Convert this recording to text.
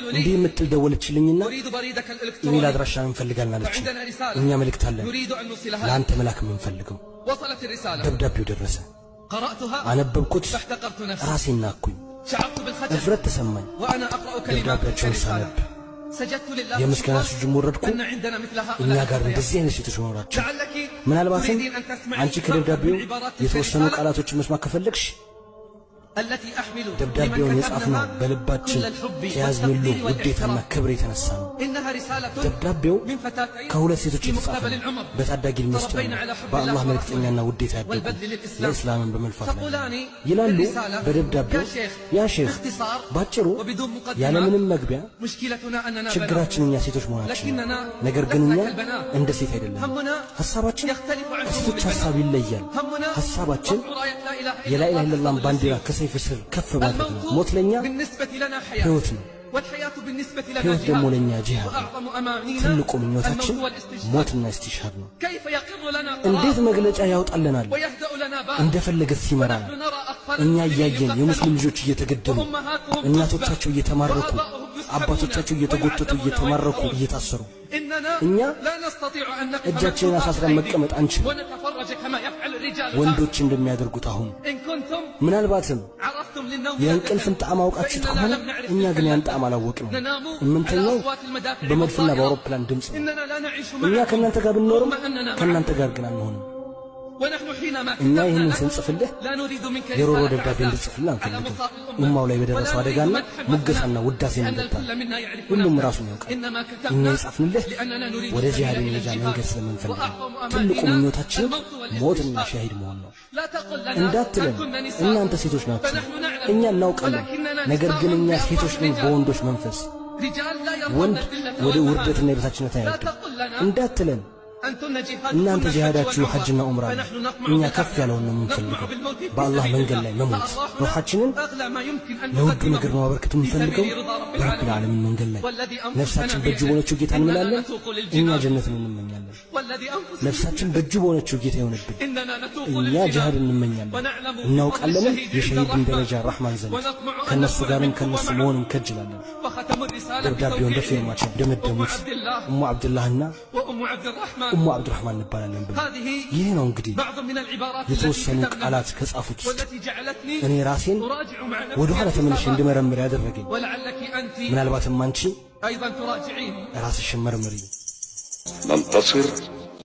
እንዲህ የምትል ደወለችልኝና ኢሜል አድራሻን እንፈልጋለን አለች። እኛ መልእክት አለን ለአንተ መላክ የምንፈልገው። ደብዳቤው ደረሰ። አነበብኩት። ራሴን ናኩኝ። እፍረት ተሰማኝ። ደብዳቤያቸውን ሳነብ የምስጋና ስጁድ ወረድኩ። እኛ ጋር እንደዚህ አይነት ሴቶች መኖራቸው ምናልባትም አንቺ ከደብዳቤው የተወሰኑ ቃላቶችን መስማት ከፈለግሽ ደብዳቤውን የጻፍነው በልባችን ከያዝንሉ ውዴታና ክብር የተነሳ ነው። ደብዳቤው ከሁለት ሴቶች የተጻፈ ነው። በታዳጊ ዕድሜ ውስጥ በአላህ መልእክተኛና ውዴታ ያደጉ ለእስላምን በመልፋት ላይ ይላሉ በደብዳቤው። ያ ሼኽ ባጭሩ ያለምንም መግቢያ ችግራችን እኛ ሴቶች መሆናችን፣ ነገር ግን እኛ እንደ ሴት አይደለም። ሐሳባችን ከሴቶች ሐሳብ ይለያል። ሐሳባችን የላኢላሃ ኢለላህ ባንዲራ ከሰይፍ ስር ከፍ ባድርግ ነው። ሞት ለኛ ሕይወት ነው። ሕይወት ደግሞ ለኛ ጂሃድ ነው። ትልቁ ምኞታችን ሞትና እስቲሻሃድ ነው። እንዴት መግለጫ ያውጣልናል እንደፈለገ ሲመራናል። እኛ እያየን የሙስሊም ልጆች እየተገደሉ፣ እናቶቻቸው እየተማረኩ፣ አባቶቻቸው እየተጎተቱ፣ እየተማረኩ፣ እየታሰሩ እኛ እጃችንን አሳስረን መቀመጥ አንችልም ወንዶች እንደሚያደርጉት። አሁን ምናልባትም የእንቅልፍን ጣዕም አውቃችሁት ከሆነ እኛ ግን ያን ጣዕም አላወቅንም። የምንተኛው በመድፍና በአውሮፕላን ድምፅ ነው። እኛ ከእናንተ ጋር ብንኖርም ከእናንተ ጋር ግን አንሆንም። እኛ ይህንን ስንጽፍልህ የሮሮ ደብዳቤ እንድጽፍልህ አንፈልግም። ኡማው ላይ በደረሰው አደጋና ሙገሳና ውዳሴ እንደታል ሁሉም ራሱን ያውቃል። እኛ የጻፍንልህ ወደ ጂሃድ መሄጃ መንገድ ስለምንፈልግ ትልቁ ምኞታችን ሞትና ሻሂድ መሆን ነው እንዳትለን። እናንተ ሴቶች ናችሁ፣ እኛ እናውቃለን። ነገር ግን እኛ ሴቶች ነን በወንዶች መንፈስ። ወንድ ወደ ውርደትና የበታችነት አይወድም እንዳትለን። እናንተ ጂሃዳችሁ ሐጅና ዑምራ ነው። እኛ ከፍ ያለውን ነው የምንፈልገው፣ በአላህ መንገድ ላይ መሞት። ሩሓችንን ለውዱ ነገር ማበርከት የምንፈልገው በረብል ዓለሚን መንገድ ላይ። ነፍሳችን በእጁ በሆነችው ጌታ እንምላለን፣ እኛ ጀነትን እንመኛለን። ነፍሳችን በእጁ በሆነችው ጌታ ይሆንብን፣ እኛ ጂሃድ እንመኛለን። እናውቃለንም የሸሂድን ደረጃ ራሕማን ዘንድ ከነሱ ጋርም ከነሱ መሆን እንከጅላለን። ደብዳቤውን በፊርማቸው ደመደሙት ኡሙ ዓብድላህና ኡሙ ዓብዱራሕማን እንባላለን ብሎ። ይህ ነው እንግዲህ የተወሰኑ ቃላት ከጻፉት ውስጥ እኔ ራሴን ወደ ኋላ ተመልሼ እንድመረምር ያደረገኝ። ምናልባትም አንቺ ራስሽን መርምሪ።